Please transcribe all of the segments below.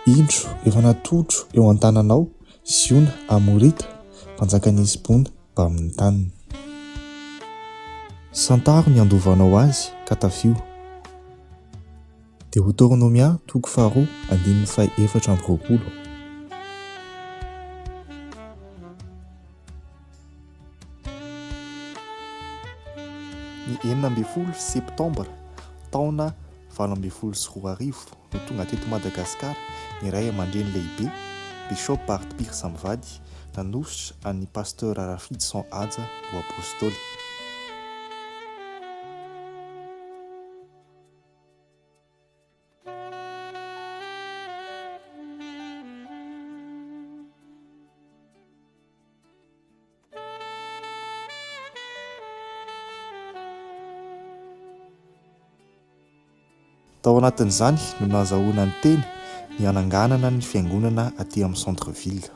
indro efa natotro eo an-tananao ziona amorita mpanjakan'izibony mba amin'ny taniny. Santaro ny andovanao azy ka tafio. Deutéronomia toko faharoa andininy faha 420. Ny 9 septambra taona 2024 no tonga teto Madagasikara ny ray aman-dreny lehibe Bishop Bart-Pire Samvady nanositra an'ny pasteur Rafidy San Adja ho apôstôly. Tao anatin'izany no nazahoana ny teny ny hananganana ny fiangonana aty amin'ny centre ville.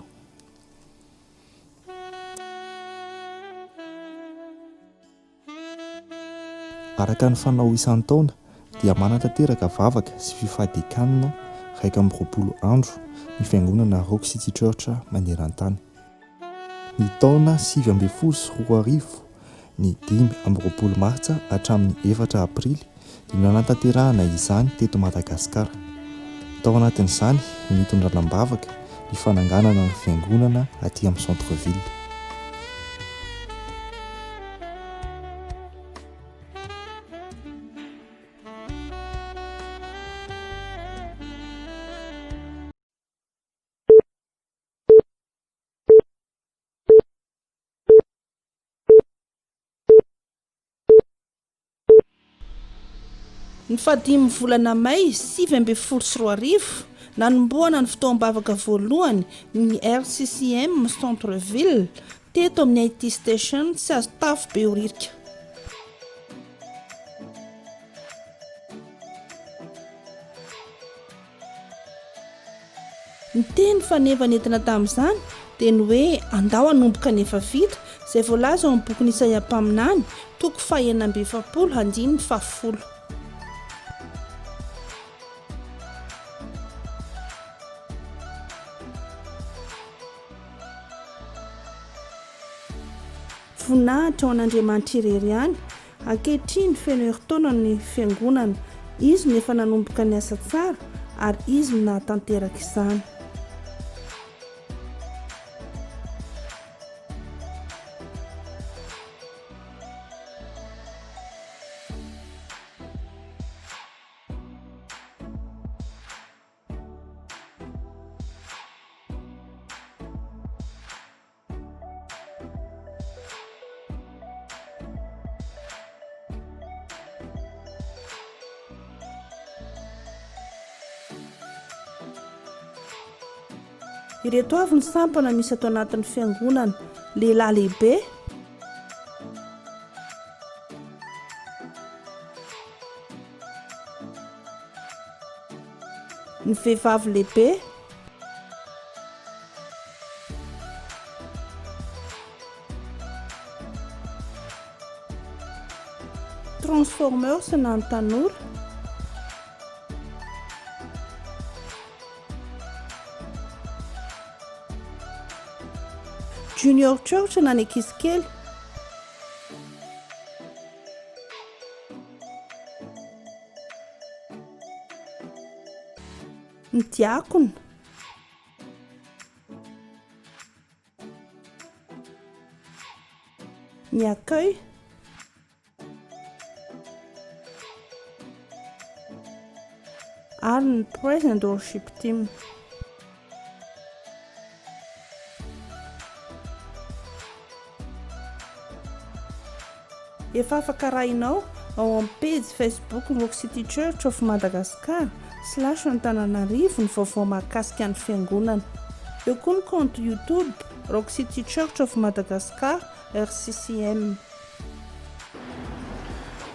Araka ny fanao isan-taona dia manatanteraka vavaka sy fifahadikanana 20 andro ny fiangonana Rock City Church maneran-tany. Ny taona 2024 ny 20 martsa hatramin'ny 4 aprily dia nanatanterahana izany teto Madagasikara. Tao anatin'izany no nitondralam-bavaka ny fananganana ny fiangonana aty amin'ny centre ville. Ny 5 volana May 2024 nanomboana ny fotoam-bavaka voalohany ny RCCM centre ville teto amin'ny IT station sy azo tafo Beoririka. Ny teny faneva nentina tamin'izany dia ny hoe andao hanomboka nefa vita izay voalaza ao amin'ny boky Isaia mpaminany toko 9:7-10. Voninahitra ao an'Andriamanitra irery ihany, ankehitriny feno herintaona ny fiangonana, izy no efa nanomboka ny asa tsara ary izy no nahatanteraka izany. Ireto avy ny sampana misy ato anatin'ny fiangonana: lehilahy lehibe, ny vehivavy lehibe, transformeur sy na ny tanora, junior church na ny ankizy kely, ny diakona, ny accueil, ary ny praise and worship team. Efa afaka arahinao ao amin'ny page Facebook Rock City Church of Madagascar /Antananarivo ny vaovao mahakasika ny fiangonana. Eo koa ny compte YouTube Rock City Church of Madagascar RCCM.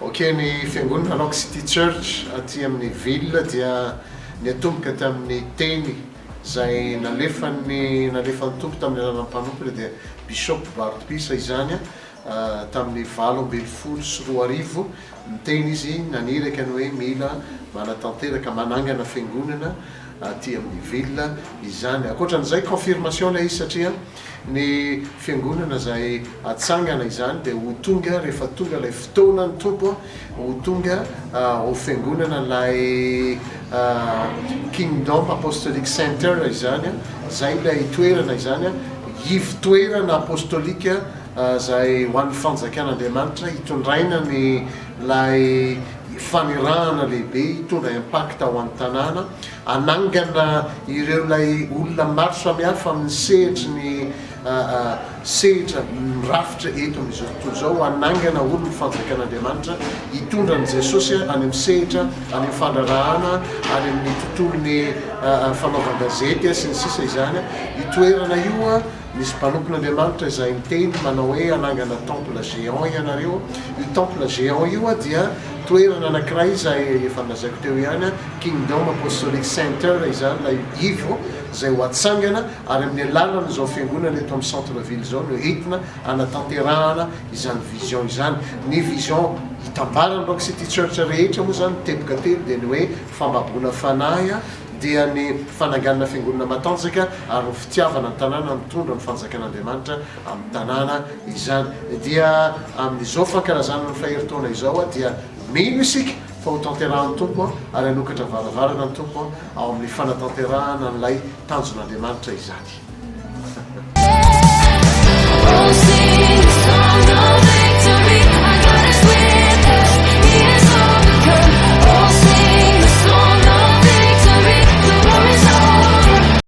Ny fiangonana Rock City Church aty amin'ny ville dia niatomboka tamin'ny teny izay nalefan'ny tompo tamin'ny alalan'ny mpanompo dia Bishop Bart-Pire izany tamin'ny 2024 ny teny izy naniraka ny hoe mila manatanteraka manangana fiangonana aty amin'ny ville izany. Akoatran'izay confirmation lay izy satria ny fiangonana zay atsangana izany dia ho tonga rehefa tonga lay fotoana ny tompo ho tonga ho fiangonana lay kingdom apostolique center izany zay lay toerana izany ivitoerana apostolika zay ho an'ny fanjakan'Andriamanitra hitondraina ny lay fanirahana lehibe hitondra impact ao an'ny tanàna anangana ireo lay olona maro samihafa amin'ny sehitry ny sehitra mirafitra eto amin'izao tontolo zao anangana olo ny fanjakan'Andriamanitra hitondra an' Jesosy any amin'ny sehitra any amin'ny fandrarahana any amin'ny tontolony fanaovan-gazety sy ny sisa izany hitoerana io misy mpanompon'Andriamanitra izay miteny manao hoe anangana temple géant ianareo io temple géant io dia toerana anankiray zay efa nazaiko teo ihany kingdom apostolique center izany lay ivo zay ho atsangana ary amin'ny alalana zao fiangonana eto amin'ny centre ville zao no entina anatanterahana izany vision izany ny vision hitambarany Rock City Church rehetra moa zany teboka telo dia ny hoe fambaboana fanahy dia ny fananganana fiangonana matanjaka ary ny fitiavana ny tanàna mitondra ny fanjakan'Andriamanitra amin'ny tanàna izany dia amin'izao fankalazana ny faheritaona izao dia mino isika fa ho tanterahan'ny tompo ary anokatra varavarana ny tompo ao amin'ny fanatanterahana n'ilay tanjon'Andriamanitra izany.